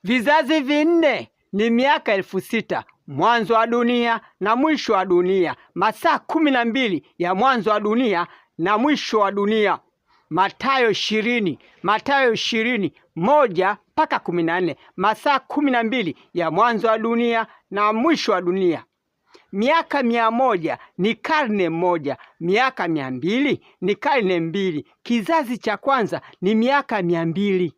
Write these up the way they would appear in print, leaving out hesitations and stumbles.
Vizazi vinne ni miaka 6000, mwanzo wa dunia na mwisho wa dunia. Masaa 12 ya mwanzo wa dunia na mwisho wa dunia. Mathayo 20 1 mpaka 14. Masaa 12 ya mwanzo wa dunia na mwisho wa dunia. Miaka 100 ni karne moja. Miaka 200 ni karne mbili. Kizazi cha kwanza ni miaka 200.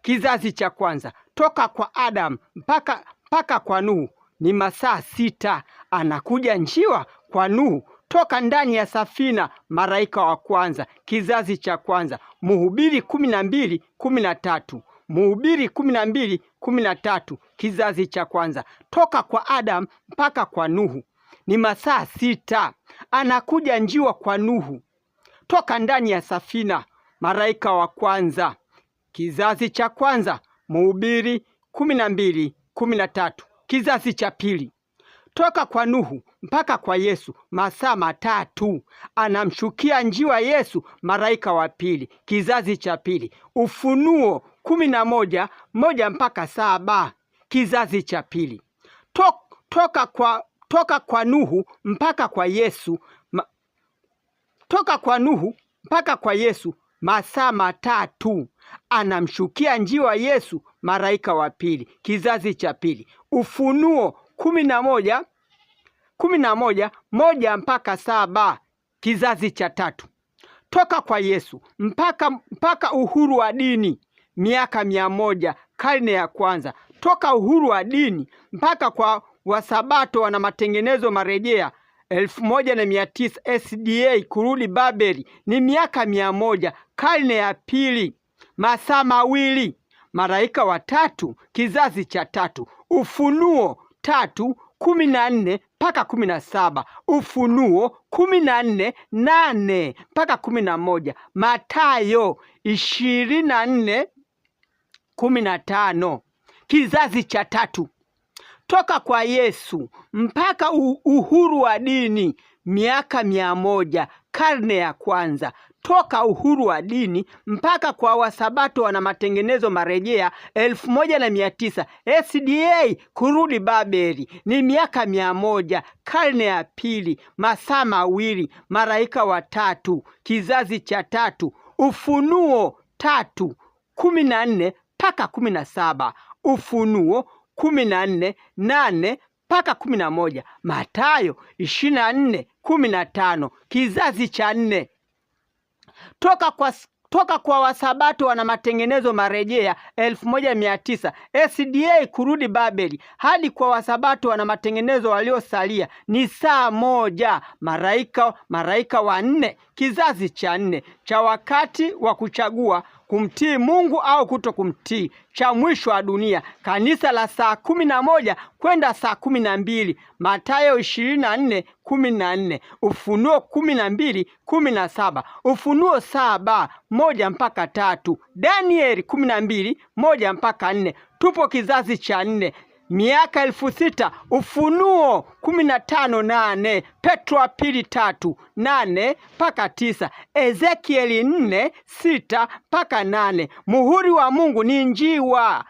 Kizazi cha kwanza toka kwa Adam mpaka kwa Nuhu ni masaa 6. Anakuja njiwa kwa Nuhu toka ndani ya safina, malaika wa kwanza. Kizazi cha kwanza. Mhubiri 12:13. Mhubiri 12:13. Kizazi cha kwanza toka kwa Adam mpaka kwa Nuhu ni masaa 6. Anakuja njiwa kwa Nuhu toka ndani ya safina, malaika wa kwanza. Kizazi cha kwanza. Mhubiri 12:13. Kizazi cha pili toka kwa Nuhu mpaka kwa Yesu masaa 3. Anamshukia njiwa Yesu, malaika wa pili. Kizazi cha pili. Ufunuo 11:1 mpaka 7. Kizazi cha pili. Toka kwa Nuhu mpaka kwa Yesu mpaka kwa Yesu masaa 3. Anamshukia njiwa Yesu, malaika wa pili. Kizazi cha pili. Ufunuo 11:1 mpaka 7. Kizazi cha tatu. Toka kwa Yesu mpaka uhuru wa dini miaka 100, karne ya kwanza. Toka uhuru wa dini mpaka kwa Wasabato wana matengenezo marejea 1900 SDA kurudi Babeli ni miaka 100, karne ya pili. Masaa 2. Malaika watatu. Kizazi cha tatu. Ufunuo 3:14 mpaka 17. Ufunuo 14:8 mpaka 11. Mathayo 24:15. Kizazi cha tatu. Toka kwa Yesu mpaka uhuru wa dini miaka 100, karne ya kwanza. Toka uhuru wa dini mpaka kwa Wasabato wana matengenezo marejea 1900 SDA kurudi Babeli ni miaka 100, karne ya pili. Masaa 2. Malaika watatu. Kizazi cha tatu. Ufunuo 3:14 mpaka 17. Ufunuo 14:8 mpaka 11. Mathayo 24:15. Kizazi cha 4. Toka kwa Wasabato wana matengenezo marejea 1900 SDA kurudi Babeli hadi kwa Wasabato wana matengenezo waliosalia ni saa 1. Malaika wa 4. Kizazi cha 4. Cha wakati wa kuchagua kumtii Mungu au kuto kumtii. Cha mwisho wa dunia. Kanisa la saa 11 kwenda saa 12. Mathayo 24:14. Ufunuo 12:17. Ufunuo 7:1 mpaka 3. Danieli 12:1 mpaka 4. Tupo kizazi cha 4. Miaka 6000. Ufunuo 15:8. Petro wa pili 3:8 mpaka 9. Ezekieli 4:6 mpaka 8. Muhuri wa Mungu ni njiwa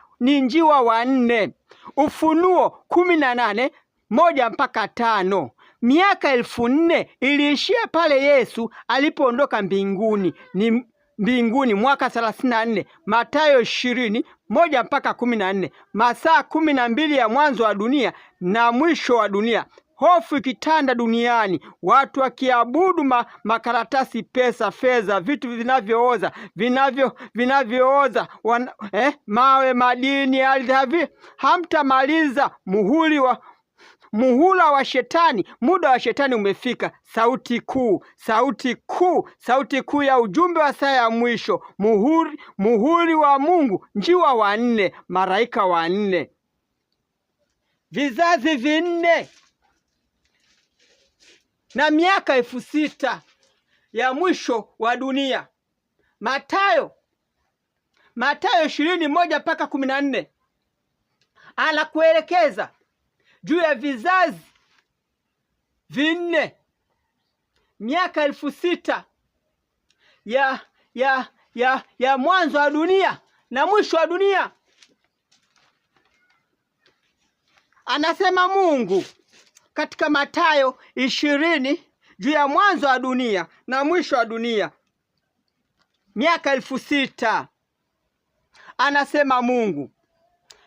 wa 4. Ufunuo 18:1 mpaka 5. Miaka 4000 iliishia pale Yesu alipoondoka mbinguni mwaka 34. Mathayo 20:1 mpaka 14. Masaa 12 ya mwanzo wa dunia na mwisho wa dunia. Hofu ikitanda duniani, watu wakiabudu makaratasi, pesa, fedha, vitu vinavyooza, mawe, madini, ardhi. Hamtamaliza muhula wa shetani. Muda wa shetani umefika. Sauti kuu ya ujumbe wa saa ya mwisho. Muhuri wa Mungu. Njiwa wa 4. Malaika wa 4. Vizazi vinne na miaka 6000 ya mwisho wa dunia. Mathayo 20:1 mpaka 14 anakuelekeza juu ya vizazi vinne, miaka 6000 ya mwanzo wa dunia na mwisho wa dunia. Anasema Mungu katika Mathayo 20 juu ya mwanzo wa dunia na mwisho wa dunia, miaka 6000. Anasema Mungu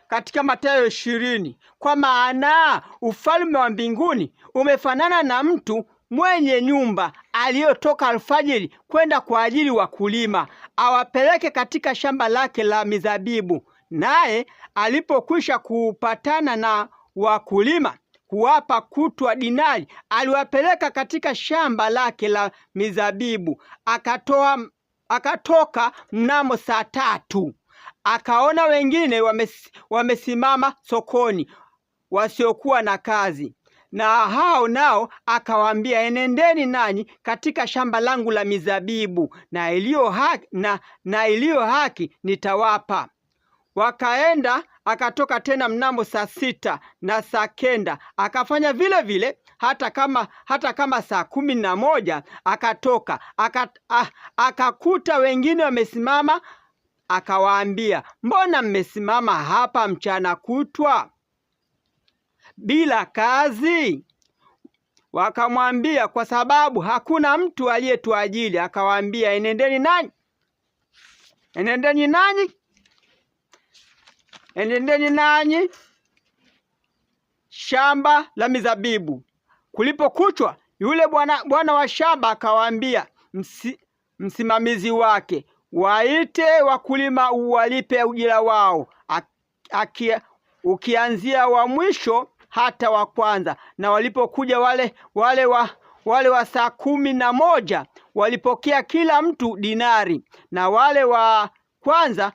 katika Mathayo 20, kwa maana ufalme wa mbinguni umefanana na mtu mwenye nyumba aliyotoka alfajiri kwenda kwa ajili wakulima awapeleke katika shamba lake la mizabibu. Naye alipokwisha kupatana na wakulima kuwapa kutwa dinari, aliwapeleka katika shamba lake la mizabibu. Akatoka mnamo saa 3, akaona wengine wamesimama sokoni wasiokuwa na kazi, na hao nao akawaambia, enendeni nanyi katika shamba langu la mizabibu, na iliyo haki nitawapa. Wakaenda. Akatoka tena mnamo saa 6 na saa 9, akafanya vile vile. Hata kama saa 11 akatoka, akakuta wengine wamesimama. Akawaambia, mbona mmesimama hapa mchana kutwa bila kazi? Wakamwambia, kwa sababu hakuna mtu aliyetuajiri. Akawaambia, enendeni nanyi shamba la mizabibu. Kulipokuchwa, yule bwana wa shamba akawaambia msimamizi wake, waite wakulima uwalipe ujira wao, ukianzia wa mwisho hata wa kwanza. Na walipokuja wale wa saa 11 walipokea kila mtu dinari, na wale wa kwanza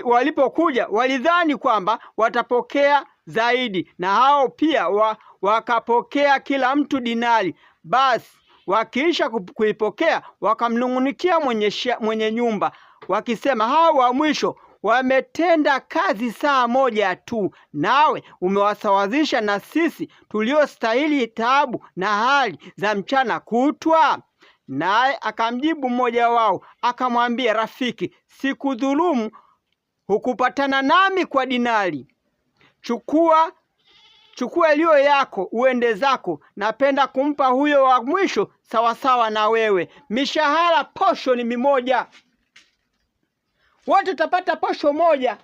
walipokuja walidhani kwamba watapokea zaidi, na hao pia wakapokea kila mtu dinari. Basi wakiisha kuipokea, wakamnung'unikia mwenye nyumba wakisema, hao wa mwisho wametenda kazi saa 1 tu, nawe umewasawazisha na sisi tuliostahili taabu na hali za mchana kutwa. Naye akamjibu mmoja wao akamwambia, rafiki, sikudhulumu, hukupatana nami kwa dinari. Chukua iliyo yako uende zako. Napenda kumpa huyo wa mwisho sawasawa na wewe. Mishahara posho ni mimoja, wote tutapata posho moja.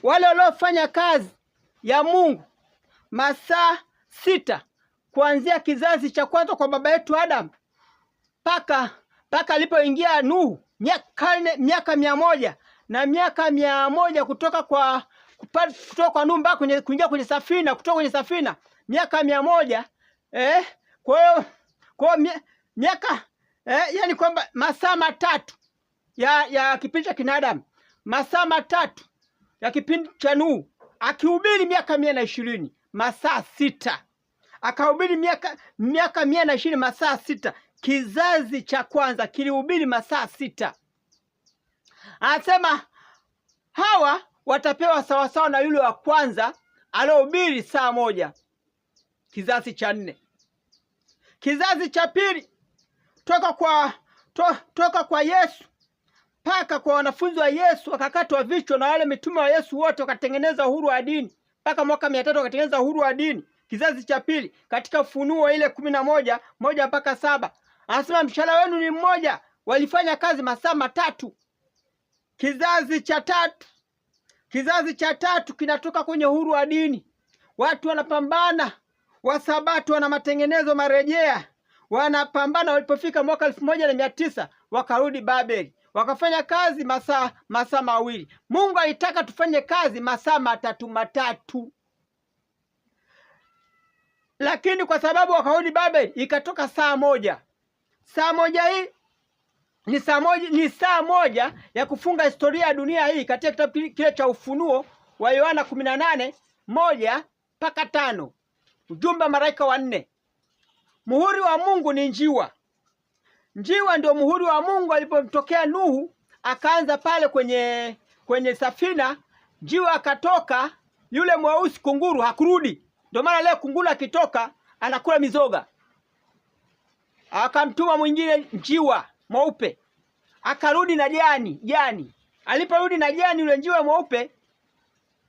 Wale waliofanya kazi ya Mungu masaa 6 kuanzia kizazi cha kwanza kwa baba yetu Adam paka alipoingia Nuhu, miaka 100 na miaka 100 kutoka kwa Nuhu mpaka kuingia kwenye safina, kutoka kwenye safina miaka 100. Kwa hiyo miaka yani kwamba masaa 3 ya kipindi cha kinadamu, masaa 3 ya kipindi cha Nuhu, akihubiri miaka 120, masaa 6. Akahubiri miaka 120, masaa 6. Kizazi cha kwanza kilihubiri masaa 6. Anasema hawa watapewa sawasawa na yule wa kwanza aliohubiri saa 1. Kizazi cha 4. Kizazi cha pili toka kwa Yesu mpaka kwa wanafunzi wa Yesu wakakatwa vichwa, na wale mitume wa Yesu wote wakatengeneza uhuru wa dini mpaka mwaka 300 wakatengeneza uhuru wa dini. Kizazi cha pili katika Ufunuo ile 11 1 mpaka 7 anasema mshahara wenu ni mmoja. Walifanya kazi masaa 3. Kizazi cha tatu kinatoka kwenye uhuru wa dini. Watu wanapambana, Wasabato wana matengenezo marejea, wanapambana. Walipofika mwaka 1900 wakarudi Babeli, wakafanya kazi masaa 2. Mungu alitaka tufanye kazi masaa 3, lakini kwa sababu wakarudi Babeli ikatoka saa 1. Saa 1 hii ni saa 1 ya kufunga historia ya dunia hii katika kitabu kile cha Ufunuo wa Yohana 18 1 mpaka 5. Ujumbe wa malaika wa 4. Muhuri wa Mungu ni njiwa. Njiwa ndio muhuri wa Mungu. Alipomtokea Nuhu akaanza pale kwenye safina, njiwa akatoka, yule mweusi kunguru hakurudi. Ndio maana leo kunguru akitoka anakula mizoga. Akamtuma mwingine njiwa mweupe, akarudi na jani. Aliporudi na jani, yule njiwa mweupe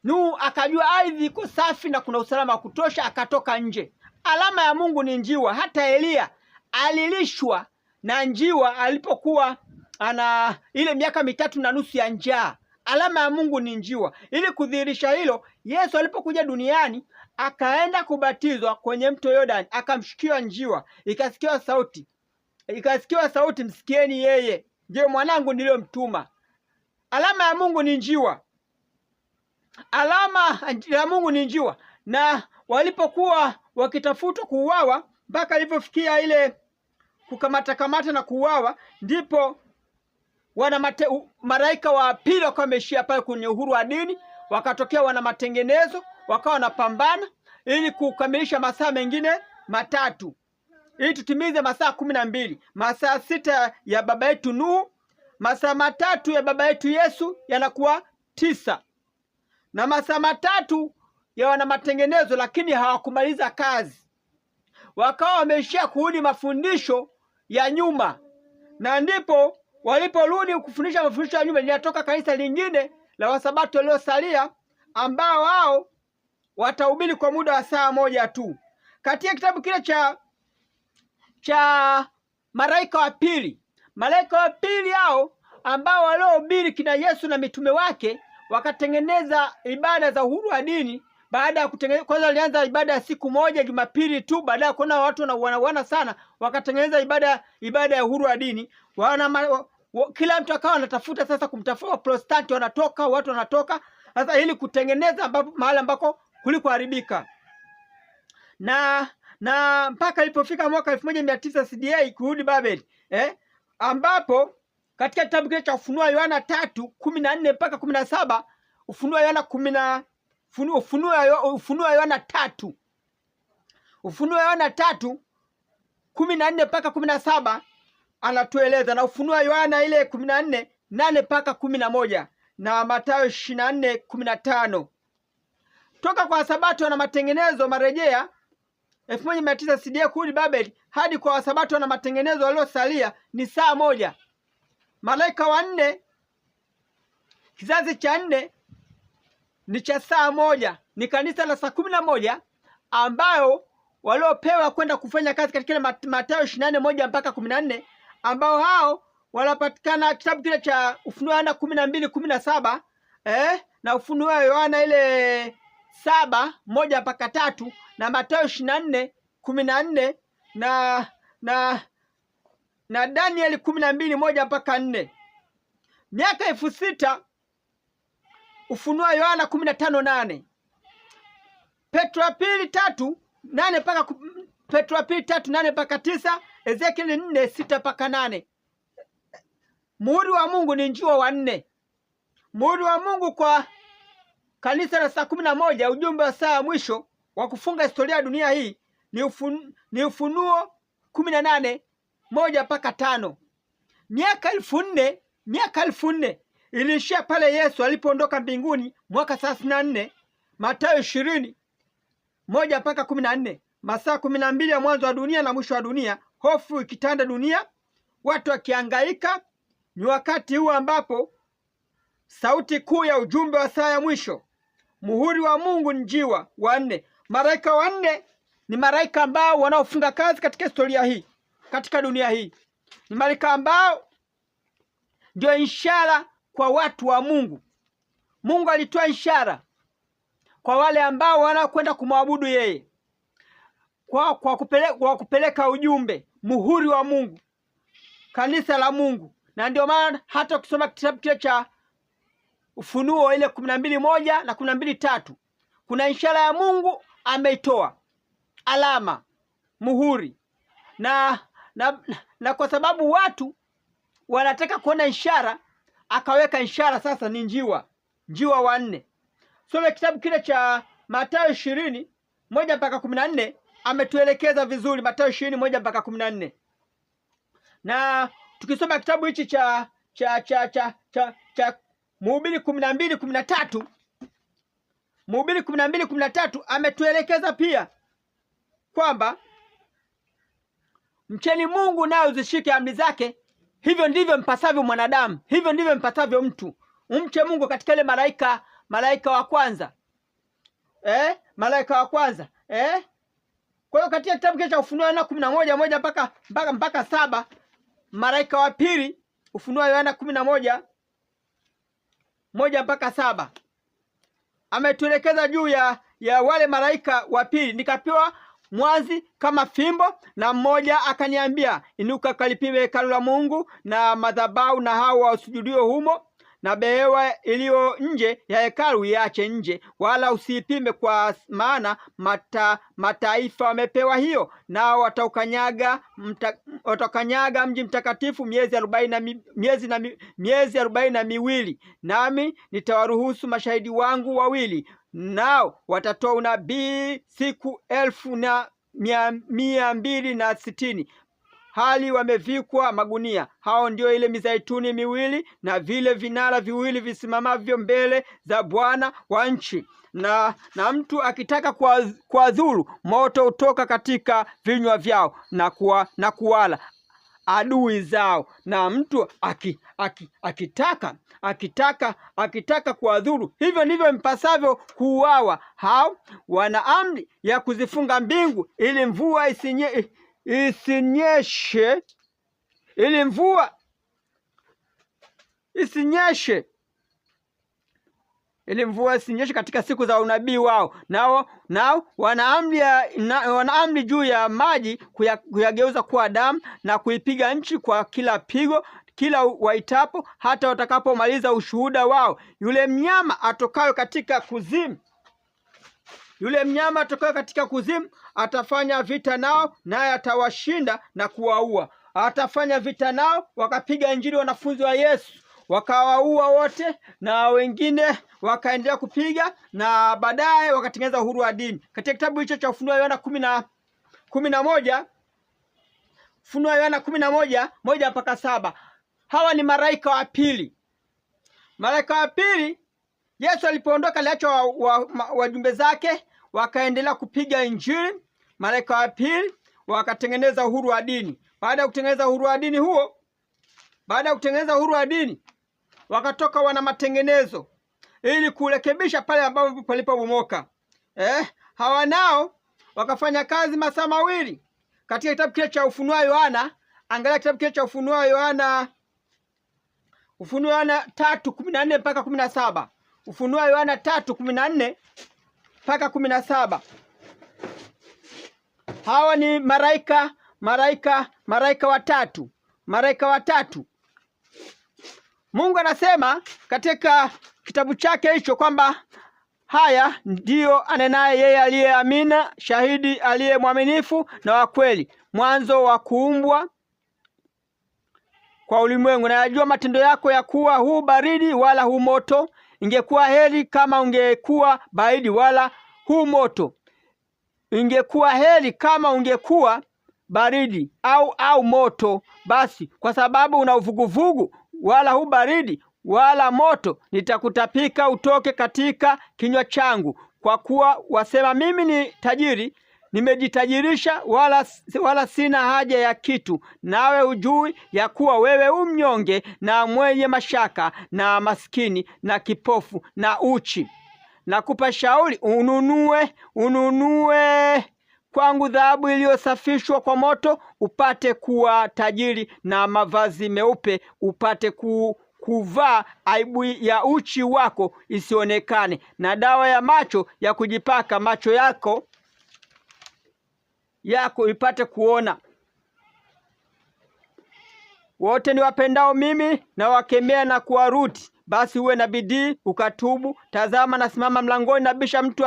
Nuhu akajua ardhi iko safi na kuna usalama wa kutosha, akatoka nje. Alama ya Mungu ni njiwa. Hata Elia alilishwa na njiwa alipokuwa ana ile miaka 3.5 ya njaa. Alama ya Mungu ni njiwa. Ili kudhihirisha hilo, Yesu alipokuja duniani akaenda kubatizwa kwenye mto Yordani, akamshikia njiwa, ikasikiwa sauti, msikieni yeye, ndiye mwanangu niliyomtuma. Alama ya Mungu ni njiwa. Alama ya Mungu ni njiwa. Na walipokuwa wakitafutwa kuuawa, mpaka alipofikia ile kukamata na kuuawa, ndipo malaika wa pili wakawa wameishia pale kwenye uhuru wa dini, wakatokea wana matengenezo, wakawa wanapambana ili kukamilisha masaa mengine 3, ili tutimize masaa 12. Masaa 6 ya baba yetu Nuhu, masaa 3 ya baba yetu Yesu, yanakuwa 9, na masaa 3 ya wana matengenezo, lakini hawakumaliza kazi, wakawa wameishia kurudi mafundisho ya nyuma. Na ndipo waliporudi kufundisha mafundisho ya nyuma, linatoka kanisa lingine la Wasabato waliosalia, ambao wao watahubiri kwa muda wa saa 1 tu. Katika kitabu kile cha malaika wa pili hao ambao waliohubiri kina Yesu na mitume wake, wakatengeneza ibada za uhuru wa dini. Baada ya kutengeneza, kwanza walianza ibada ya siku moja Jumapili tu. Baada ya kuona watu wanawana sana, wakatengeneza ibada ya uhuru wa dini. Kila mtu akawa anatafuta sasa kumtafuta. Protestanti watu wanatoka sasa, ili kutengeneza mahali ambako kulikoharibika. Na mpaka ilipofika mwaka 1900 CDA kurudi Babeli, ambapo katika kitabu kile cha Ufunuo Yohana 3:14 mpaka 17, Ufunuo Yohana 3:14 mpaka 17 anatueleza, na Ufunuo Yohana ile 14:8 mpaka 11, na Mathayo 24:15. Toka kwa Wasabato na matengenezo marejea 1900 CDA kurudi Babeli hadi kwa Wasabato na matengenezo waliosalia ni saa 1. Malaika wa 4, kizazi cha 4 ni cha saa 1, ni kanisa la saa 11 ambayo waliopewa kwenda kufanya kazi katika Mathayo 24:1 mpaka 14, ambao hao wanapatikana kitabu kile cha Ufunuo Yohana 12:17, na Ufunuo Yohana ile 7:1 mpaka 3, na Mathayo 24:14 na Danieli 12:1 mpaka 4. Miaka 6000 Ufunuo Yohana 15:8, Petro wa pili 3:8 mpaka 9, Ezekieli 4:6 mpaka 8. Muhuri wa Mungu ni njiwa wa 4. Muhuri wa Mungu kwa kanisa la saa 11, ujumbe wa saa ya mwisho wa kufunga historia ya dunia hii ni Ufunuo 18:1 mpaka 5. Miaka 1400 iliishia pale Yesu alipoondoka mbinguni mwaka 34. Mathayo 20:1 mpaka 14. Masaa 12 ya mwanzo wa dunia na mwisho wa dunia, hofu ikitanda dunia, watu wakihangaika. Ni wakati huu ambapo sauti kuu ya ujumbe wa saa ya mwisho. Muhuri wa Mungu ni njiwa wa 4. Malaika wa 4 ni malaika ambao wanaofunga kazi katika historia hii, katika dunia hii. Ni malaika ambao ndio ishara kwa watu wa Mungu. Mungu alitoa ishara kwa wale ambao wanakwenda kumwabudu yeye, kwa kupeleka ujumbe, muhuri wa Mungu, kanisa la Mungu. Na ndio maana hata ukisoma kitabu kile cha Ufunuo ile 12:1 na 12:3, kuna ishara ya Mungu ameitoa, alama, muhuri. Na kwa sababu watu wanataka kuona ishara, akaweka ishara sasa ni njiwa wa 4. Soma kitabu kile cha Mathayo 20:1 mpaka 14, ametuelekeza vizuri. Mathayo 20:1 mpaka 14. Na tukisoma kitabu hichi cha Mhubiri 12:13, Mhubiri 12:13 ametuelekeza pia kwamba mcheni Mungu naye uzishike amri zake, hivyo ndivyo mpasavyo mwanadamu, hivyo ndivyo mpasavyo mtu. Umche Mungu katika ile malaika wa kwanza, malaika wa kwanza. Kwa hiyo katika kitabu kile cha Ufunuo Yohana 11:1 mpaka 7, malaika wa pili, Ufunuo Yohana 11:1 mpaka 7, ametuelekeza juu ya wale malaika wa pili. Nikapewa mwazi kama fimbo, na mmoja akaniambia, inuka kalipime hekalu la Mungu na madhabahu na hao wasujudio humo, na behewa iliyo nje ya hekalu iache nje, wala usiipime, kwa maana mataifa wamepewa hiyo, nao wataukanyaga mji mtakatifu miezi 40 nami nitawaruhusu mashahidi wangu wawili, nao watatoa unabii siku 1260 hali wamevikwa magunia. Hao ndio ile mizaituni miwili na vile vinara viwili visimamavyo mbele za Bwana wa nchi. Na mtu akitaka kuwadhuru, moto utoka katika vinywa vyao na kuwala adui zao. Na mtu akitaka kuwadhuru, hivyo ndivyo mpasavyo kuuawa. Hao wana amri ya kuzifunga mbingu ili mvua isinyeshe, katika siku za unabii wao. Nao wana amri juu ya maji kuyageuza kuwa damu, na kuipiga nchi kwa kila pigo kila waitapo, hata watakapomaliza ushuhuda wao. Yule mnyama atokayo katika kuzimu atafanya vita nao, naye atawashinda na kuwaua. Atafanya vita nao, wakapiga injili wanafunzi wa Yesu, wakawaua wote, na wengine wakaendelea kupiga, na baadaye wakatengeneza uhuru wa dini. Katika kitabu hicho cha Ufunuo Yohana 11, Ufunuo Yohana 11:1 mpaka 7, hawa ni malaika wa pili. Malaika wa pili, Yesu alipoondoka aliacha wajumbe zake, wakaendelea kupiga injili. Malaika wa pili wakatengeneza uhuru wa dini. Baada ya kutengeneza uhuru wa dini, wakatoka wana matengenezo ili kurekebisha pale ambapo palipobomoka. Hawa nao wakafanya kazi masaa mawili. Katika kitabu kile cha Ufunuo Yohana, angalia kitabu kile cha Ufunuo Yohana 3:14 mpaka 17. Ufunuo Yohana 3:14 mpaka 17. Hawa ni malaika watatu. Mungu anasema katika kitabu chake hicho kwamba haya ndiyo anenaye yeye aliyeamina, shahidi aliye mwaminifu na wa kweli, mwanzo wa kuumbwa kwa ulimwengu. Na yajua matendo yako ya kuwa huu baridi wala huu moto. Ingekuwa heri kama ungekuwa baridi wala huu moto. Ingekuwa heri kama ungekuwa baridi au moto. Basi kwa sababu una uvuguvugu, wala huu baridi wala moto, nitakutapika utoke katika kinywa changu. Kwa kuwa wasema, mimi ni tajiri, nimejitajirisha, wala sina haja ya kitu, nawe hujui ya kuwa wewe mnyonge na mwenye mashaka na maskini na kipofu na uchi. Nakupa shauri, ununue kwangu dhahabu iliyosafishwa kwa moto, upate kuwa tajiri, na mavazi meupe upate kuvaa, aibu ya uchi wako isionekane, na dawa ya macho ya kujipaka macho yako ipate kuona. Wote ni wapendao mimi na wakemea na kuwarudi. Basi uwe na bidii ukatubu. Tazama, nasimama mlangoni nabisha, mtu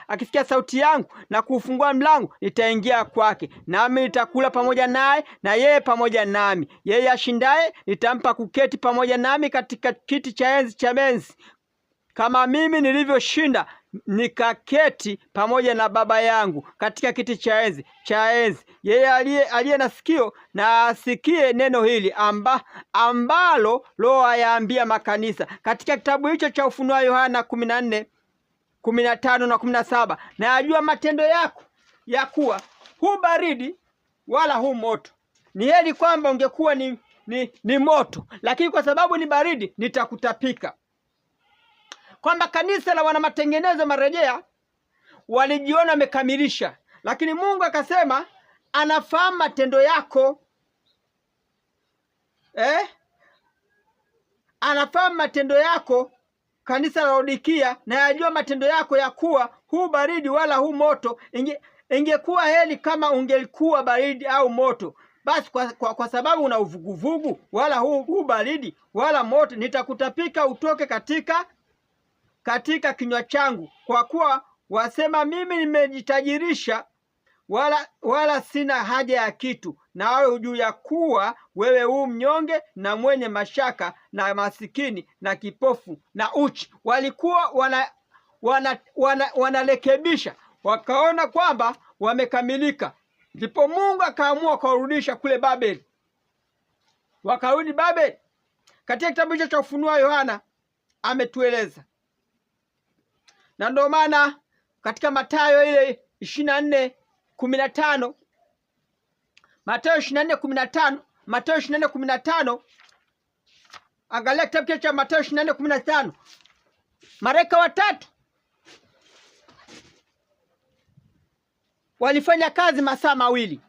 akisikia sauti yangu na kufungua mlango, nitaingia kwake, nami nitakula pamoja naye na yeye pamoja nami. Yeye ashindaye nitampa kuketi pamoja nami katika kiti cha enzi cha enzi, kama mimi nilivyoshinda nikaketi pamoja na Baba yangu katika kiti cha enzi. Yeye aliye na sikio na asikie neno hili ambalo Roho ayaambia makanisa. Katika kitabu hicho cha Ufunuo Yohana 14:15 na 17, na ajua matendo yako ya kuwa huu baridi wala huu moto. Ni heri kwamba ungekuwa ni moto, lakini kwa sababu ni baridi nitakutapika. Kwamba kanisa la wana matengenezo marejea walijiona wamekamilisha, lakini Mungu akasema anafahamu matendo yako. Anafahamu matendo yako, kanisa la Laodikia, na yajua matendo yako ya kuwa huu baridi wala huu moto. Ingekuwa heri kama ungelikuwa baridi au moto. Basi kwa sababu una uvuguvugu wala huu baridi wala moto, nitakutapika utoke katika kinywa changu. Kwa kuwa wasema mimi nimejitajirisha, wala sina haja ya kitu, na wewe hujui ya kuwa wewe huu mnyonge na mwenye mashaka na masikini na kipofu na uchi. Walikuwa wanarekebisha, wakaona kwamba wamekamilika. Ndipo Mungu akaamua kuwarudisha kule Babeli. Wakarudi Babeli. Katika kitabu hicho cha Ufunuo Yohana ametueleza, na ndio maana katika Mathayo ile 24:15, Mathayo 24:15, Mathayo 24:15, angalia kitabu cha Mathayo 24:15. Malaika watatu walifanya kazi masaa mawili.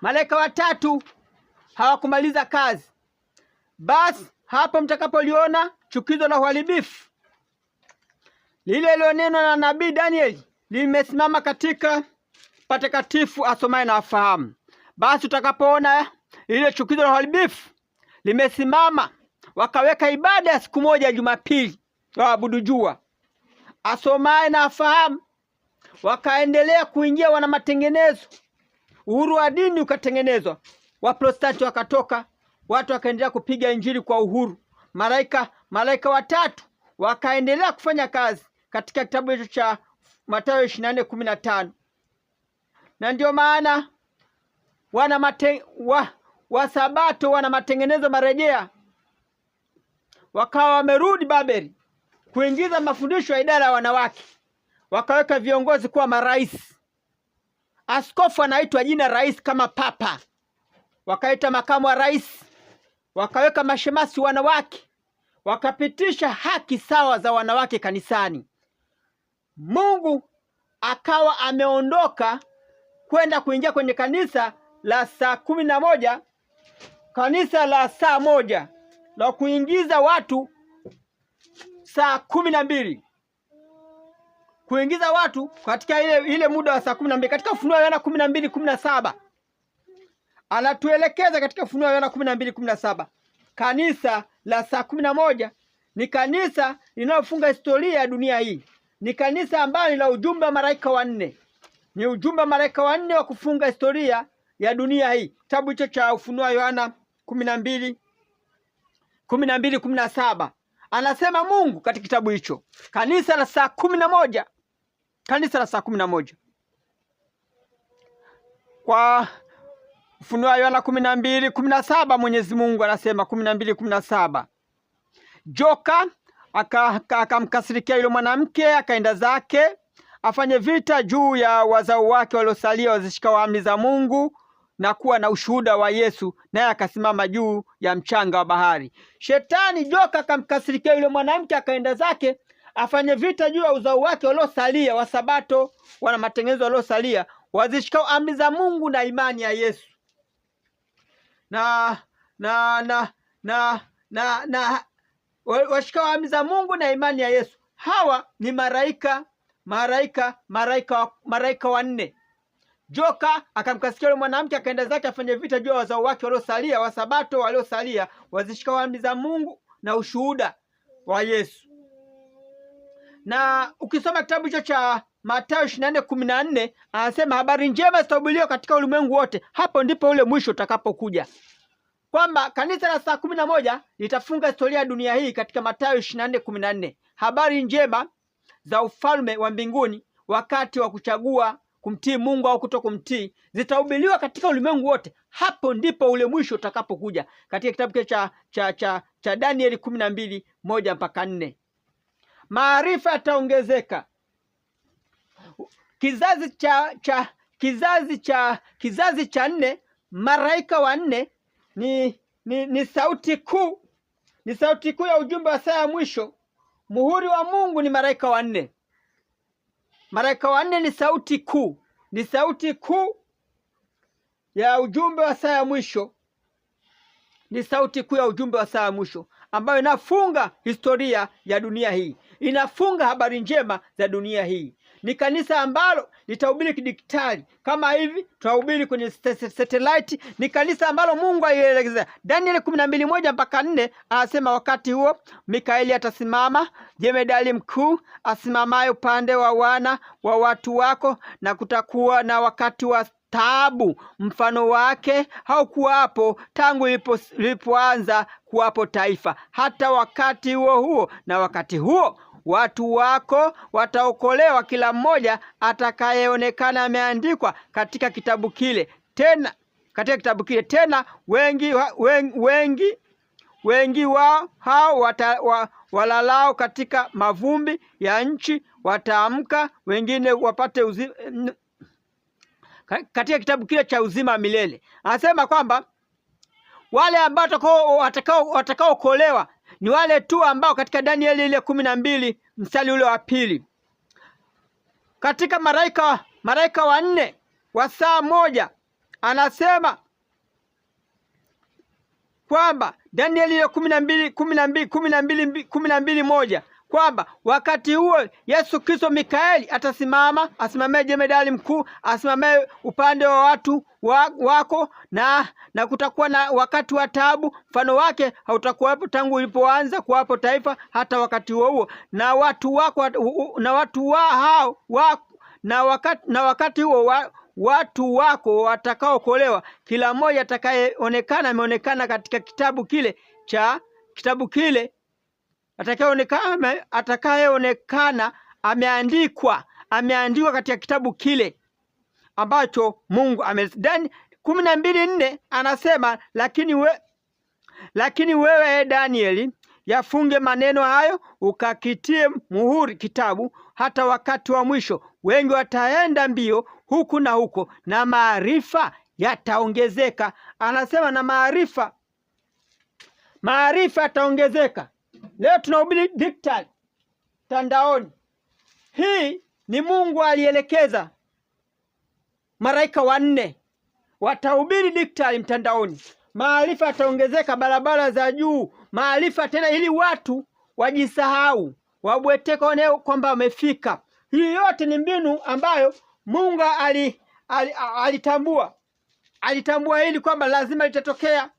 Malaika watatu hawakumaliza kazi. Basi hapo mtakapoliona chukizo la uharibifu lile lililonenwa na nabii Danieli limesimama katika patakatifu asomaye na afahamu. Basi utakapoona ile chukizo la uharibifu limesimama, wakaweka ibada ya siku moja ya Jumapili waabudu jua, asomaye na afahamu, wakaendelea kuingia wana matengenezo. Uhuru wa dini ukatengenezwa, Waprotestanti wakatoka, watu wakaendelea kupiga injili kwa uhuru. Malaika watatu wakaendelea kufanya kazi katika kitabu hicho cha Mathayo 24:15. Na ndio maana Wasabato wana matengenezo marejea, wakawa wamerudi Babeli kuingiza mafundisho ya idara ya wanawake. Wakaweka viongozi kuwa marais. Askofu anaitwa jina rais kama papa, wakaita makamu wa rais. Wakaweka mashemasi wanawake, wakapitisha haki sawa za wanawake kanisani. Mungu akawa ameondoka kwenda kuingia kwenye kanisa la saa 11, kanisa la saa 1 la kuingiza watu saa 12, kuingiza watu katika ile muda wa saa 12. Katika Ufunuo Yohana 12:17 anatuelekeza, katika Ufunuo Yohana 12:17, kanisa la saa 11 ni kanisa linalofunga historia ya dunia hii. Ni kanisa ambalo ni la ujumbe wa malaika wanne. Ni ujumbe wa malaika wanne wa kufunga historia ya dunia hii. Kitabu hicho cha Ufunuo Yohana 12:17 anasema Mungu katika kitabu hicho, kanisa la saa 11, kanisa la saa 11. Kwa Ufunuo Yohana 12:17 Mwenyezi Mungu anasema 12:17, joka akamkasirikia yule mwanamke, akaenda zake afanye vita juu ya wazao wake waliosalia, wazishikao amri za Mungu na kuwa na ushuhuda wa Yesu, naye akasimama juu ya mchanga wa bahari. Shetani joka akamkasirikia yule mwanamke, akaenda zake afanye vita juu ya uzao wake waliosalia, Wasabato, wana matengenezo waliosalia, wazishikao amri za Mungu na imani ya Yesu. Washikao amri za Mungu na imani ya Yesu. Hawa ni malaika wanne. Joka akamkasirikia yule mwanamke, akaenda zake afanye vita juu ya wazao wake waliosalia, Wasabato waliosalia, wazishikao amri za Mungu na ushuhuda wa Yesu. Na ukisoma kitabu hicho cha Mathayo 24:14 anasema habari njema zitahubiriwa katika ulimwengu wote, hapo ndipo ule mwisho utakapokuja, kwamba kanisa la saa 11 litafunga historia ya dunia hii. Katika Mathayo 24:14 habari njema za ufalme wa mbinguni, wakati wa kuchagua kumtii Mungu au kutokumtii, zitahubiriwa katika ulimwengu wote, hapo ndipo ule mwisho utakapokuja. Katika kitabu cha Danieli 12:1-4 maarifa yataongezeka. Kizazi cha 4, malaika wa 4 ni sauti kuu, ni sauti kuu ya ujumbe wa saa ya mwisho. Muhuri wa Mungu ni malaika wa 4. Malaika wa nne ni sauti kuu, ni sauti kuu ya ujumbe wa saa ya mwisho, ni sauti kuu ya ujumbe wa saa ya mwisho ambayo inafunga historia ya dunia hii, inafunga habari njema za dunia hii. Ni kanisa ambalo litahubiri kidijitali kama hivi tunahubiri kwenye satellite. Ni kanisa ambalo Mungu alielekeza. Danieli 12:1-4 anasema, wakati huo Mikaeli atasimama, jemedali mkuu asimamaye upande wa wana wa watu wako, na kutakuwa na wakati wa taabu, mfano wake haukuwapo tangu lilipoanza kuwapo taifa, hata wakati huo na wakati huo watu wako wataokolewa, kila mmoja atakayeonekana ameandikwa katika kitabu kile. Tena wengi wao hao walalao katika mavumbi ya nchi wataamka, wengine wapate katika kitabu kile cha uzima milele. Anasema kwamba wale ambao watakaookolewa ni wale tu ambao katika Danieli ile 12 mstari ule wa 2, katika malaika wa 4 wa saa moja anasema kwamba Danieli ile 12:1 kwamba wakati huo Yesu Kristo Mikaeli atasimama, asimamie jemedali mkuu, asimamie upande wa watu wako, na kutakuwa na wakati wa taabu, mfano wake hautakuwapo tangu ulipoanza kuwapo taifa, hata wakati huo na watu wako na wakati huo watu wako watakaokolewa, kila mmoja atakayeonekana ameonekana katika kitabu kile atakayeonekana ameandikwa katika kitabu kile ambacho Mungu Dani 12:4 anasema, lakini wewe Danieli, yafunge maneno hayo, ukakitie muhuri kitabu hata wakati wa mwisho. Wengi wataenda mbio huku na huko, na maarifa yataongezeka. Anasema na maarifa yataongezeka. Leo tunahubiri digitali, mtandaoni. Hii ni Mungu alielekeza malaika wa 4 watahubiri digitali, mtandaoni. Maarifa yataongezeka, barabara za juu, maarifa tena, ili watu wajisahau, wabweteka, wanao kwamba wamefika. Hii yote ni mbinu ambayo Mungu alitambua hili kwamba lazima litatokea,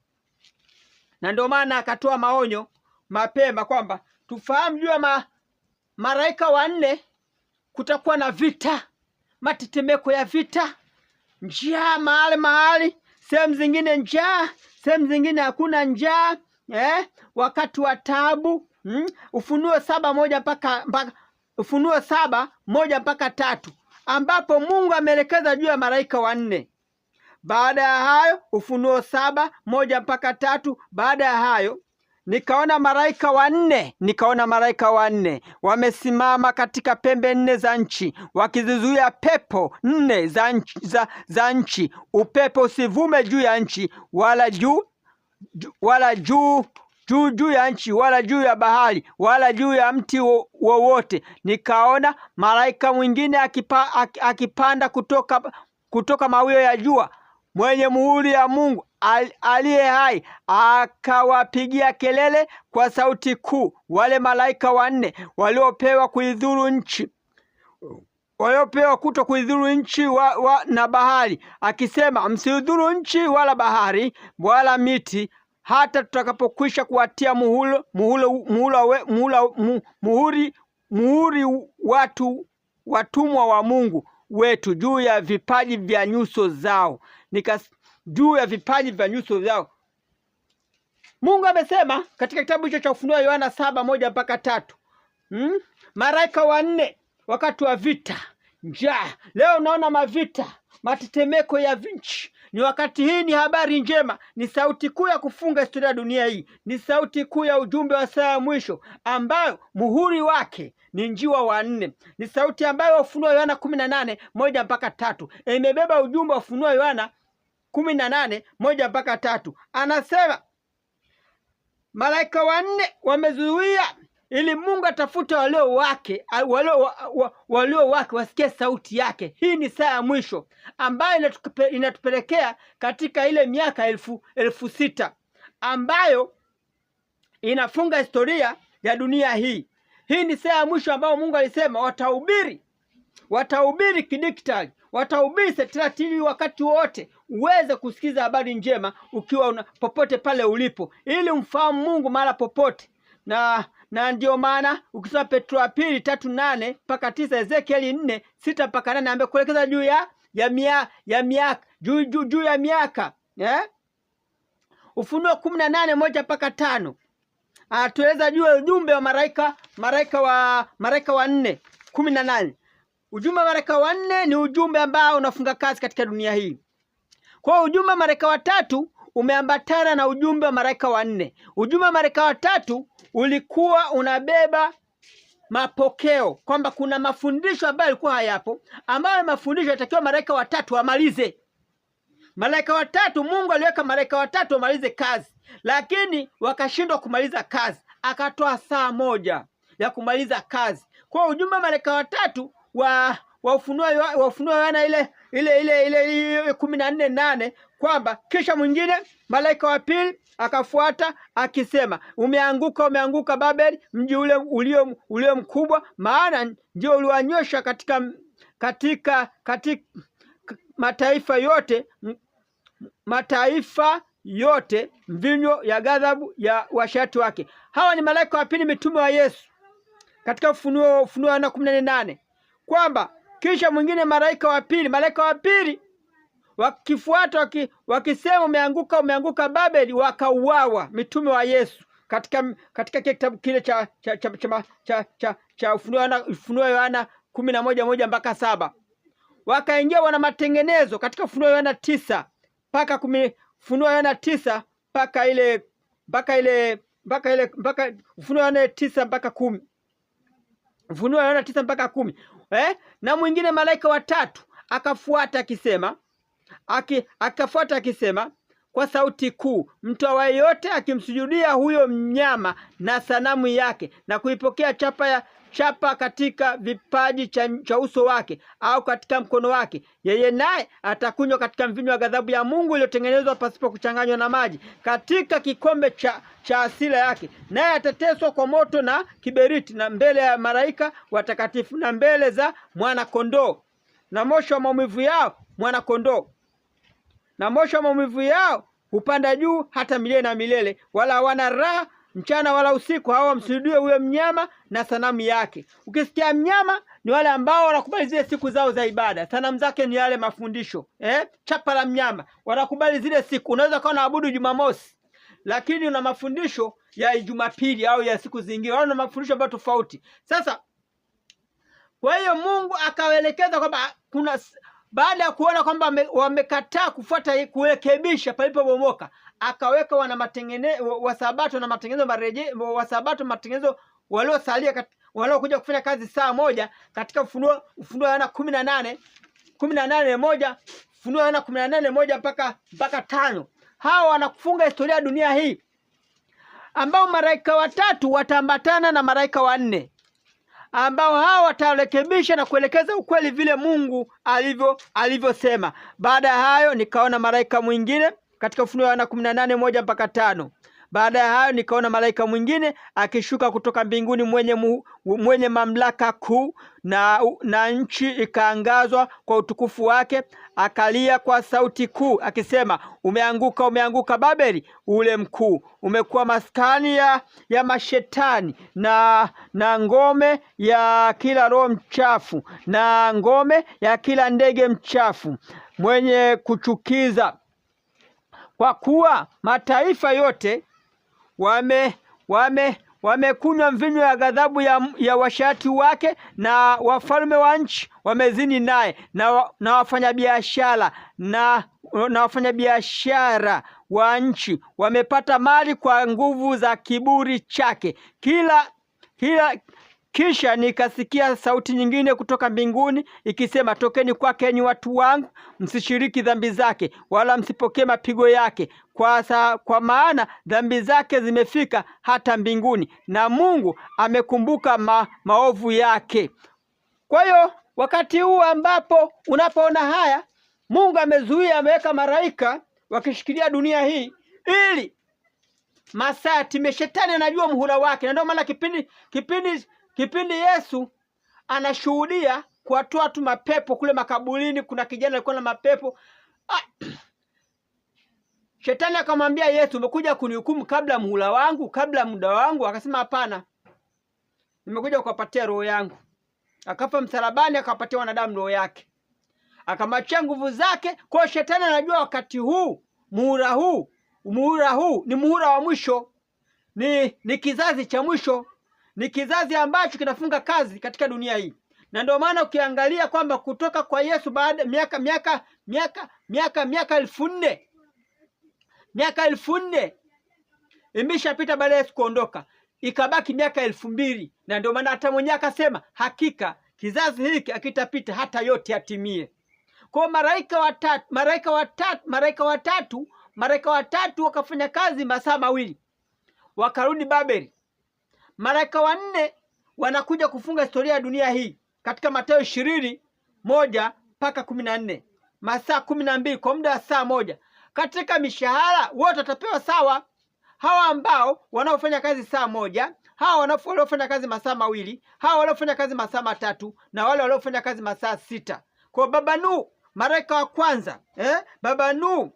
na ndio maana akatoa maonyo mapema kwamba tufahamu juu ya malaika wa 4 kutakuwa na vita, matetemeko ya vita, njaa mahali, sehemu zingine njaa, sehemu zingine hakuna njaa, wakati wa taabu. Ufunuo 7:1-3 ambapo Mungu ameelekeza juu ya malaika wa 4. Baada ya hayo, Ufunuo 7:1-3, baada ya hayo nikaona malaika wa 4 wamesimama katika pembe 4 za nchi, wakizizuia pepo 4 za nchi, upepo usivume juu ya nchi, wala juu ya nchi, wala juu ya bahari, wala juu ya mti wowote. Nikaona malaika mwingine akipanda kutoka mawio ya jua, mwenye muhuri ya Mungu aliye hai, akawapigia kelele kwa sauti kuu wale malaika wa 4 waliopewa kuto kuidhuru nchi na bahari, akisema, msidhuru nchi wala bahari wala miti, hata tutakapokwisha kuwatia muhuri watumwa wa Mungu wetu juu ya vipaji vya nyuso zao. Juu ya vipaji vya nyuso zao. Mungu amesema katika kitabu hicho cha Ufunuo Yohana 7:1-3. Malaika wa 4 wakati wa vita, njaa. Leo unaona mavita, matetemeko ya nchi. Ni wakati hii, ni habari njema, ni sauti kuu ya kufunga historia ya dunia hii, ni sauti kuu ya ujumbe wa saa ya mwisho ambayo muhuri wake ni njiwa wa 4. Ni sauti ambayo Ufunuo Yohana 18:1-3 imebeba ujumbe wa Ufunuo Yohana 18:1-3. Anasema malaika wa 4 wamezuia ili Mungu atafute walio wake wasikie sauti yake. Hii ni saa ya mwisho ambayo inatupelekea katika ile miaka elfu sita ambayo inafunga historia ya dunia hii. Hii ni saa ya mwisho ambayo Mungu alisema watahubiri kidigitali, watahubiri satellite, ili wakati wote uweze kusikiza habari njema ukiwa popote pale ulipo, ili umfahamu Mungu mahali popote. Na ndio maana ukisoma Petro wa pili 3:8 mpaka 9, Ezekieli 4:6 mpaka 8 ambaye kuelekeza juu ya miaka Ufunuo 18:1 mpaka 5 anatueleza juu ya ujumbe wa malaika wa 4 18. Ujumbe wa malaika wa 4 ni ujumbe ambao unafunga kazi katika dunia hii. Kwa ujumbe wa malaika wa 3 umeambatana na ujumbe wa malaika wa 4. Ujumbe wa malaika wa 3 ulikuwa unabeba mapokeo, kwamba kuna mafundisho ambayo yalikuwa hayapo, ambayo mafundisho yatakiwa malaika wa 3 amalize. Malaika wa 3, Mungu aliweka malaika wa 3 wamalize kazi, lakini wakashindwa kumaliza kazi. Akatoa saa moja ya kumaliza kazi. Kwa ujumbe wa malaika wa 3 wa Ufunuo Yohana ile 14:8 kwamba kisha mwingine malaika wa pili akafuata akisema, umeanguka Babeli, mji ule ulio mkubwa, maana ndio uliwanyosha katika mataifa yote mvinyo ya ghadhabu ya washarati wake. Hawa ni malaika wa pili, mitume wa Yesu, katika Ufunuo Yohana 14:8 kwamba kisha mwingine malaika wa pili wakifuata wakisema, umeanguka Babeli, wakauawa mitume wa Yesu katika kitabu kile cha Ufunuo Yohana 11:1 mpaka 7. Wakaingia wana matengenezo katika Ufunuo Yohana 9 mpaka 10, Ufunuo Yohana 9 mpaka Ufunuo Yohana 9 mpaka 10. Ufunuo Yohana 9 mpaka 10. Na mwingine malaika wa 3 akafuata akisema kwa sauti kuu, mtu awaye yote akimsujudia huyo mnyama na sanamu yake na kuipokea chapa katika vipaji cha uso wake au katika mkono wake, yeye naye atakunywa katika mvinyo wa ghadhabu ya Mungu iliyotengenezwa pasipo kuchanganywa na maji, katika kikombe cha hasira yake, naye atateswa kwa moto na kiberiti, na mbele ya malaika watakatifu, na mbele za mwana-kondoo, na moshi wa maumivu yao mwana-kondoo, na moshi wa maumivu yao hupanda juu hata milele na milele, wala hawana raha mchana wala usiku, hao wamsujudie huyo mnyama na sanamu yake. Ukisikia mnyama, ni wale ambao wanakubali zile siku zao za ibada. Sanamu zake ni yale mafundisho, chapa la mnyama, wanakubali zile siku. Unaweza kuwa unaabudu Jumamosi, lakini una mafundisho ya Jumapili au ya siku zingine, wana mafundisho ambayo tofauti. Sasa kwa hiyo Mungu akawaelekeza kwamba baada ya kuona kwamba wamekataa kufuata kurekebisha palipobomoka, akaweka wasabato na matengenezo waliosalia waliokuja kufanya kazi saa moja katika Ufunuo Yohana 18:1, Ufunuo Yohana 18:1 mpaka 5. Hawa wanakufunga historia ya dunia hii, ambao malaika wa 3 wataambatana na malaika wa 4, ambao hawa watarekebisha na kuelekeza ukweli vile Mungu alivyosema. Baada ya hayo nikaona malaika mwingine katika Ufunuo Yohana 18:1 mpaka 5. Baada ya hayo nikaona malaika mwingine akishuka kutoka mbinguni mwenye mamlaka kuu, na nchi ikaangazwa kwa utukufu wake. Akalia kwa sauti kuu akisema, umeanguka Babeli ule mkuu, umekuwa maskani ya mashetani na ngome ya kila roho mchafu na ngome ya kila ndege mchafu mwenye kuchukiza, kwa kuwa mataifa yote wamekunywa mvinyo ya ghadhabu ya washarati wake, na wafalme wa nchi wamezini naye, na wafanyabiashara wa nchi wamepata mali kwa nguvu za kiburi chake. Kisha nikasikia sauti nyingine kutoka mbinguni ikisema, tokeni kwake enyi watu wangu, msishiriki dhambi zake, wala msipokee mapigo yake, kwa maana dhambi zake zimefika hata mbinguni, na Mungu amekumbuka maovu yake. Kwa hiyo wakati huu ambapo unapoona haya, Mungu amezuia, ameweka malaika wakishikilia dunia hii ili masaa yatimie. Shetani anajua muhula wake, na ndio maana kipindi Yesu anashuhudia kuwatoa watu mapepo kule makaburini, kuna kijana alikuwa na mapepo. Shetani akamwambia Yesu, umekuja kunihukumu kabla muhula wangu, kabla muda wangu? Akasema hapana, nimekuja kuwapatia roho yangu. Akafa msalabani, akawapatia wanadamu roho yake, akamachia nguvu zake. Kwa shetani anajua wakati huu, muhula huu ni muhula wa mwisho, ni kizazi cha mwisho, ni kizazi ambacho kinafunga kazi katika dunia hii. Na ndio maana ukiangalia kwamba kutoka kwa Yesu baada miaka 1400 imeshapita baada ya Yesu kuondoka, ikabaki miaka 2000. Na ndio maana hata mwenyewe akasema hakika kizazi hiki akitapita hata yote yatimie. Kwa malaika watatu wakafanya kazi masaa mawili, wakarudi Babeli. Malaika wanne wanakuja kufunga historia ya dunia hii katika Mathayo 20:1 mpaka 14, masaa 12 kwa muda wa saa moja. Katika mishahara wote watapewa sawa, hawa ambao wanaofanya kazi saa moja, hawa wanaofanya kazi masaa mawili, hawa wanaofanya kazi masaa matatu, na wale wanaofanya kazi masaa 6. Kwa baba Nuhu, malaika wa kwanza, baba Nuhu,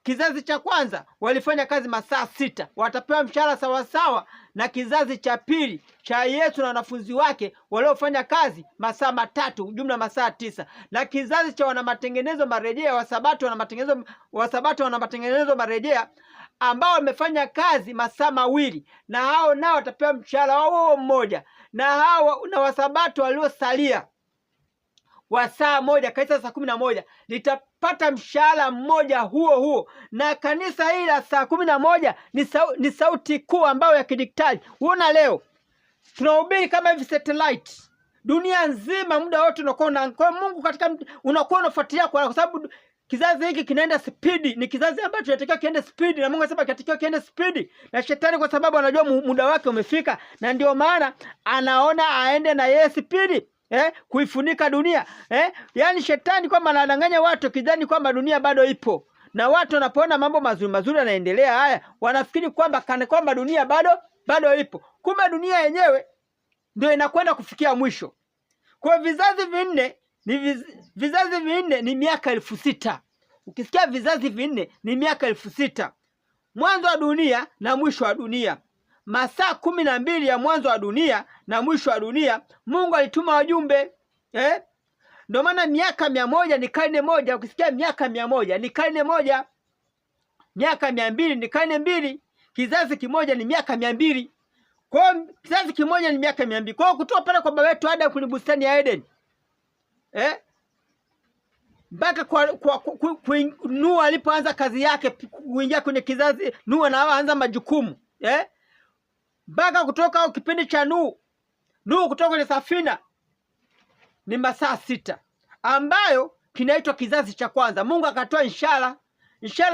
kizazi cha kwanza walifanya kazi masaa 6, watapewa mshahara sawasawa na kizazi cha pili cha Yesu na wanafunzi wake waliofanya kazi masaa 3, jumla masaa 9. Na kizazi cha wana matengenezo marejea wana matengenezo marejea ambao wamefanya kazi masaa 2, na hao nao watapewa mshahara wao mmoja, na hao na wasabato waliosalia wa saa moja, kanisa saa 11 litapata mshahara mmoja huo. Na kanisa hili la saa 11 ni sauti kuu ambayo ya kidiktari. Unaona leo tunahubiri kama hivi satellite dunia nzima, muda wote unakuwa kwa Mungu katika unakuwa unafuatilia, kwa sababu kizazi hiki kinaenda speed. Ni kizazi ambacho kinatakiwa kiende speed, na Mungu anasema kinatakiwa kiende speed. Na shetani kwa sababu anajua muda wake umefika, na ndio maana anaona aende na yeye speed, kuifunika dunia. Yaani shetani kwamba anadanganya watu kidhani kwamba dunia bado ipo, na watu wanapoona mambo mazuri yanaendelea haya, wanafikiri kwamba kana kwamba dunia bado ipo. Kumbe dunia yenyewe ndio inakwenda kufikia mwisho. Kwa vizazi vinne ni miaka 6000. Ukisikia vizazi vinne ni miaka 6000. Mwanzo wa dunia na mwisho wa dunia, masaa 12 ya mwanzo wa dunia na mwisho wa dunia, Mungu alituma wajumbe. Ndio maana miaka 100 ni karne moja. Ukisikia miaka 100 ni karne moja, miaka 200 ni karne 2, kizazi kimoja ni miaka 200. Kwa kizazi kimoja ni miaka 200. Kwa kutoka pale kwa baba wetu Adam kwenye bustani ya Eden, mpaka kwa Nuhu alipoanza kazi yake kuingia kwenye kizazi, Nuhu anaanza majukumu, mpaka kutoka kipindi cha Nuhu kutoka kwenye safina ni masaa 6, ambayo kinaitwa kizazi cha kwanza. Mungu akatoa ishara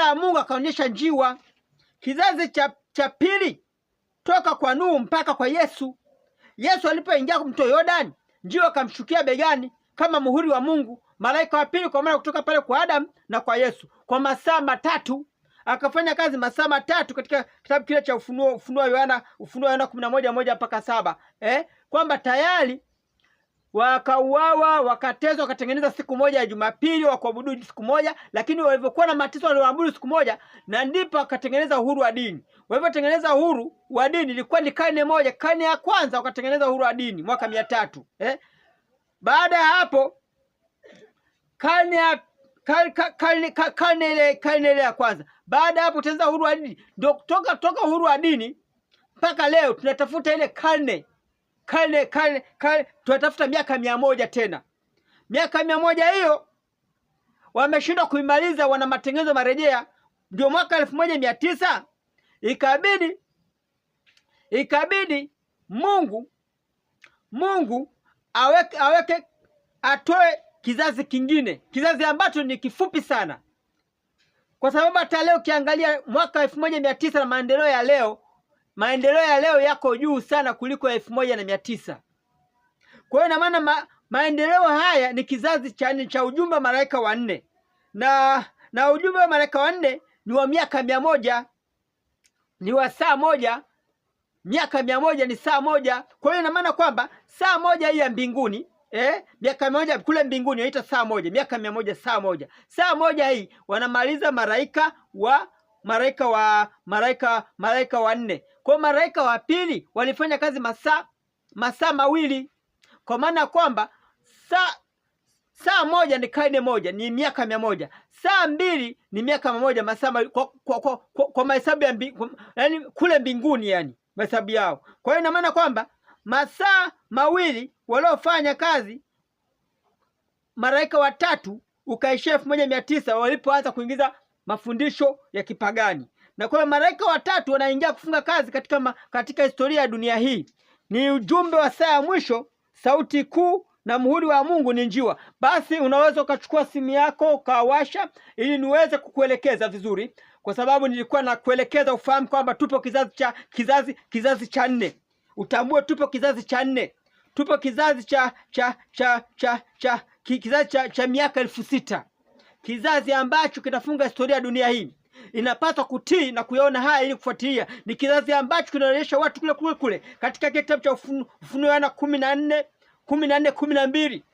ya Mungu akaonyesha njiwa. Kizazi cha pili toka kwa Nuhu mpaka kwa Yesu. Yesu alipoingia mto Yordani, njiwa akamshukia begani kama muhuri wa Mungu. Malaika wa pili kwa maana kutoka pale kwa Adam na kwa Yesu kwa masaa 3, akafanya kazi masaa 3 katika kitabu kile cha Ufunuo Yohana 11:1 mpaka 7, kwamba tayari wakauawa, wakatezwa, wakatengeneza siku moja ya Jumapili wa kuabudu siku moja. Lakini walivyokuwa na mateso waliabudu siku moja, na ndipo wakatengeneza uhuru wa dini. Walivyotengeneza uhuru wa dini ilikuwa ni karne moja, karne ya kwanza wakatengeneza uhuru wa dini mwaka 300. Baada ya hapo karne ile ya kwanza, baada ya hapo tengeneza uhuru wa dini. Ndio toka uhuru wa dini mpaka leo tunatafuta ile karne tunatafuta miaka 100 tena. Miaka 100 hiyo wameshindwa kuimaliza, wana matengenezo marejea. Ndio mwaka 1900 ikabidi Mungu Mungu atoe kizazi kingine, kizazi ambacho ni kifupi sana, kwa sababu hata leo ukiangalia mwaka 1900 na maendeleo ya leo yako juu sana kuliko 1900. Kwa hiyo ina maana maendeleo haya ni kizazi cha ujumbe wa malaika wanne, na ujumbe wa malaika wanne ni wa miaka 100, ni wa saa moja. Miaka 100 ni saa moja. Kwa hiyo ina maana kwamba saa moja hii ya mbinguni, miaka 100 kule mbinguni inaitwa saa moja, miaka 100 saa moja. Saa moja hii wanamaliza malaika wanne. Kwa malaika wa pili walifanya kazi masaa mawili, kwa maana kwamba saa moja ni karne moja, ni miaka 100. Saa mbili ni miaka 100, masaa kwa mahesabu ya yani kule mbinguni, yani mahesabu yao. Kwa hiyo ina maana kwamba masaa mawili waliofanya kazi malaika watatu ukaishia 1900 walipoanza kuingiza mafundisho ya kipagani. Na kwa hiyo malaika watatu wanaingia kufunga kazi katika historia ya dunia hii. Ni ujumbe wa saa ya mwisho, sauti kuu na muhuri wa Mungu ni njiwa. Basi unaweza ukachukua simu yako ukawasha ili niweze kukuelekeza vizuri, kwa sababu nilikuwa na kuelekeza ufahamu kwamba tupo kizazi cha 4. Utambue tupo kizazi cha 4. Tupo kizazi cha miaka 6000. Kizazi ambacho kitafunga historia ya dunia hii. Inapaswa kutii na kuyaona haya ili kufuatilia. Ni kizazi ambacho kinaonyesha watu kule katika kitabu cha Ufunuo Yohana 14:12,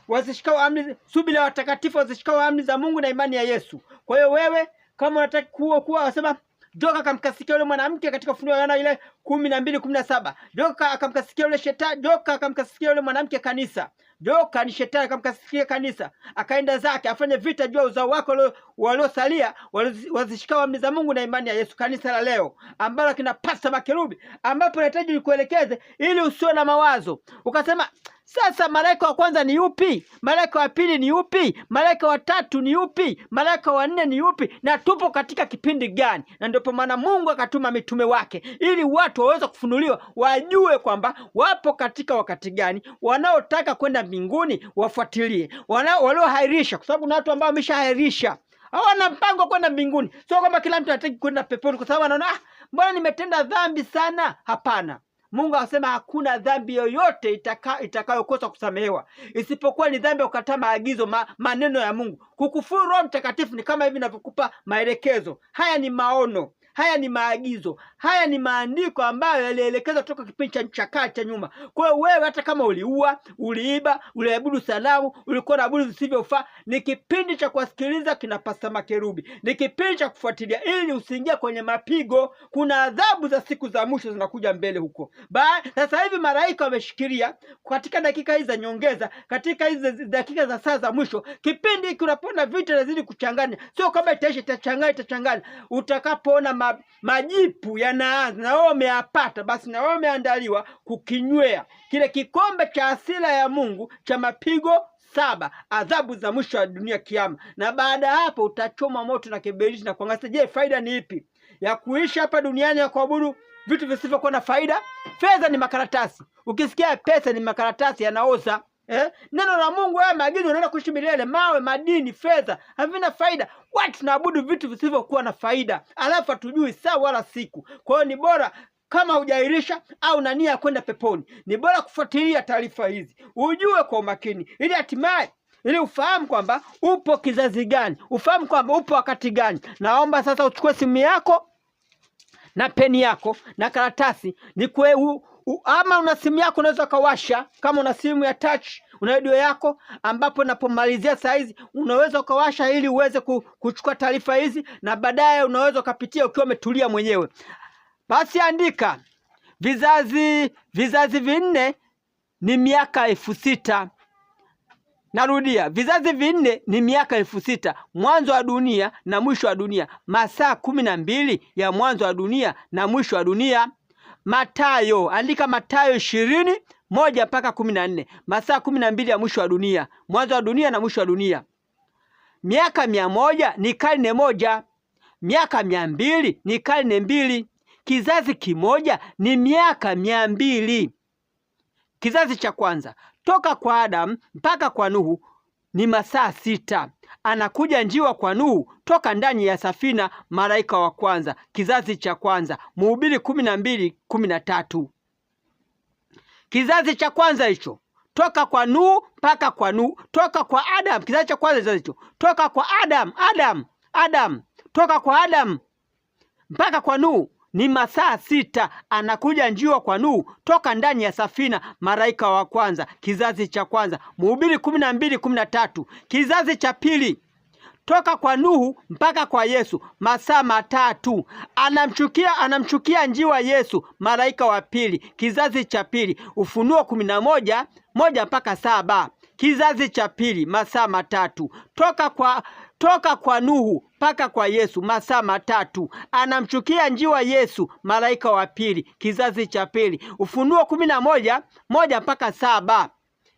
wazishikao amri, subira watakatifu wazishikao amri za Mungu na imani ya Yesu. Kwa hiyo wewe kama unataka kuwa wasema joka akamkasikia yule mwanamke katika Ufunuo Yohana ile 12:17. Joka akamkasikia yule shetani, joka akamkasikia yule mwanamke kanisa. Joka ni shetani akamkasikia kanisa, akaenda zake afanye vita juu ya uzao wako waliosalia, wazishikao amri za Mungu na imani ya Yesu. Kanisa la leo ambalo kinapasa makerubi, ambapo nahitaji nikuelekeze ili usiwe na mawazo ukasema sasa malaika wa kwanza ni yupi, malaika wa pili ni yupi, malaika wa tatu ni yupi, malaika wa 4 ni yupi, na tupo katika kipindi gani? Na ndipo maana Mungu akatuma mitume wake ili watu waweze kufunuliwa, wajue kwamba wapo katika wakati gani. Wanaotaka kwenda mbinguni wafuatilie, waliohairisha, kwa sababu kuna watu ambao wameshahairisha, hawana mpango wa kwenda mbinguni. Sio kwamba kila mtu anataka kwenda peponi kwa sababu anaona mbona nimetenda dhambi sana. Hapana. Mungu anasema hakuna dhambi yoyote itakayokosa kusamehewa, isipokuwa ni dhambi ya kukataa maagizo, maneno ya Mungu. Kukufuru Roho Mtakatifu ni kama hivi ninavyokupa maelekezo. Haya ni maono, haya ni maagizo, haya ni maandiko ambayo yalielekezwa toka kipindi cha nyuma. Kwa hiyo wewe hata kama uliua, uliiba, uliabudu sanamu, ulikuwa na abudu visivyofaa, ni kipindi cha kusikiliza kinapasa makerubi. Ni kipindi cha kufuatilia ili usiingie kwenye mapigo. Kuna adhabu za siku za mwisho zinakuja mbele huko. Sasa hivi malaika wameshikilia katika dakika hizi za nyongeza, katika hizi dakika za saa za mwisho. Kipindi hiki unapona vitu lazidi kuchanganya. Sio kama itachanganya. Utakapoona majipu yanaanza na wewe umeyapata, basi na wewe umeandaliwa kukinywea kile kikombe cha hasira ya Mungu cha mapigo 7, adhabu za mwisho wa dunia, kiyama. Na baada ya hapo utachoma moto na kiberiti na kuangalia, je, faida ni ipi ya kuishi hapa duniani ya kuabudu vitu visivyokuwa na faida? Fedha ni makaratasi. Ukisikia pesa ni makaratasi yanaoza. Neno la Mungu haya maagizo unaenda kuishi milele. Mawe, madini, fedha havina faida. Watu tunaabudu vitu visivyokuwa na faida, alafu hatujui saa wala siku. Kwa hiyo ni bora kama hujairisha au na nia ya kwenda peponi, ni bora kufuatilia taarifa hizi, ujue kwa umakini, ili hatimaye ili ufahamu kwamba upo kizazi gani, ufahamu kwamba upo wakati gani. Naomba sasa uchukue simu yako na peni yako na karatasi, ama una simu yako unaweza kawasha. Kama una simu ya touch, una radio yako, ambapo napomalizia saa hizi unaweza ukawasha ili uweze kuchukua taarifa hizi, na baadaye unaweza ukapitia ukiwa umetulia mwenyewe. Basi andika vizazi vinne ni miaka 6000. Narudia, vizazi vinne ni miaka 6000, mwanzo wa dunia na mwisho wa dunia, masaa 12 ya mwanzo wa dunia na mwisho wa dunia. Mathayo, andika Mathayo 20:1 mpaka 14, masaa 12 ya mwisho wa dunia, mwanzo wa dunia na mwisho wa dunia. Miaka 100 ni karne 1, miaka 200 ni karne 2, kizazi kimoja ni miaka 200. Kizazi cha kwanza toka kwa Adamu mpaka kwa Nuhu ni masaa 6. Anakuja njiwa kwa Nuhu toka ndani ya safina, malaika wa kwanza. Kizazi cha kwanza, Mhubiri 12:13. Kizazi cha kwanza hicho toka kwa Nuhu mpaka kwa Nuhu, toka kwa Adam. Kizazi cha kwanza hicho toka kwa Adam, toka kwa Adam mpaka kwa Nuhu ni masaa 6. Anakuja njiwa kwa Nuhu toka ndani ya safina, malaika wa kwanza. Kizazi cha kwanza, Mhubiri 12:13. Kizazi cha pili toka kwa Nuhu mpaka kwa Yesu masaa 3. Anamchukia njiwa Yesu, malaika wa pili. Kizazi cha pili, Ufunuo 11:1 mpaka 7. Kizazi cha pili masaa 3. Toka kwa Nuhu mpaka kwa Yesu masaa 3. Anamchukia njiwa Yesu, malaika wa pili. Kizazi cha pili, Ufunuo 11:1 mpaka 7.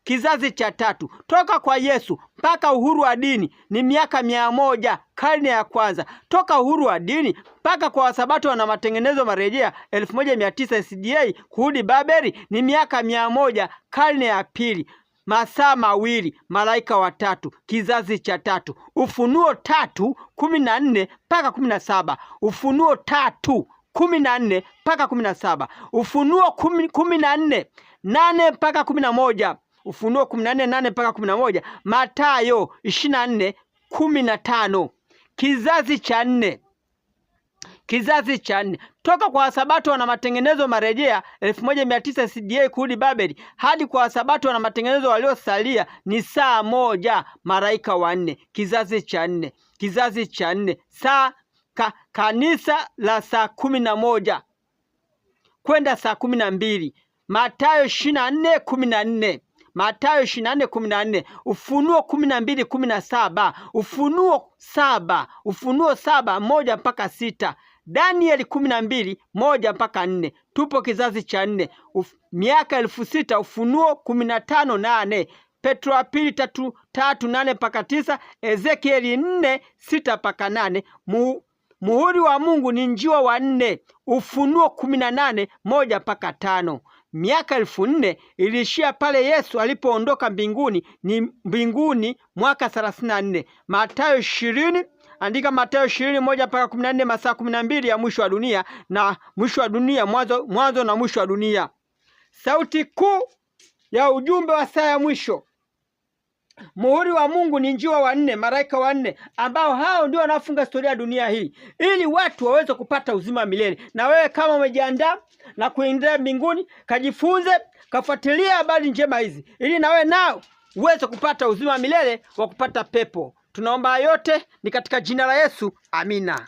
Kizazi cha tatu toka kwa Yesu mpaka uhuru wa dini ni miaka 100, karne ya kwanza. Toka uhuru wa dini mpaka kwa Wasabato na matengenezo marejea 1900 SDA kurudi Babeli ni miaka 100, karne ya pili. Masaa 2, malaika watatu. Kizazi cha tatu, Ufunuo 3:14 mpaka 17. Ufunuo 3:14 mpaka 17. Ufunuo 14:8 mpaka 11. Ufunuo 14:8 mpaka 11. Mathayo 24:15. Kizazi cha nne toka kwa Wasabato na matengenezo marejea 1900 SDA kurudi Babeli hadi kwa Wasabato na matengenezo waliosalia ni saa 1, malaika wa 4. Kizazi cha nne kanisa la saa 11 kwenda saa 12. Mathayo 24:14. Mathayo 24:14. Ufunuo 12:17. Ufunuo 7:1 mpaka 6. Danieli 12:1 mpaka 4. Tupo kizazi cha 4, miaka 6000. Ufunuo 15:8. Petro wa pili 3:8 mpaka 9. Ezekieli 4:6 mpaka 8. Muhuri wa Mungu ni njiwa wa 4. Ufunuo 18:1 mpaka 5. Miaka 4000 iliishia pale Yesu alipoondoka mbinguni mwaka 34. Mathayo 20, andika Mathayo 20:1 mpaka 14. Masaa 12 ya mwisho wa dunia na mwisho wa dunia, mwanzo na mwisho wa dunia. Sauti kuu ya ujumbe wa saa ya mwisho. Muhuri wa Mungu ni njiwa wa 4, malaika wa 4, ambao hao ndio wanafunga historia ya dunia hii ili watu waweze kupata uzima milele. Na wewe kama umejiandaa na kuingia mbinguni, kajifunze, kafuatilia habari njema hizi ili na wewe nao uweze kupata uzima milele wa kupata pepo. Tunaomba yote ni katika jina la Yesu. Amina.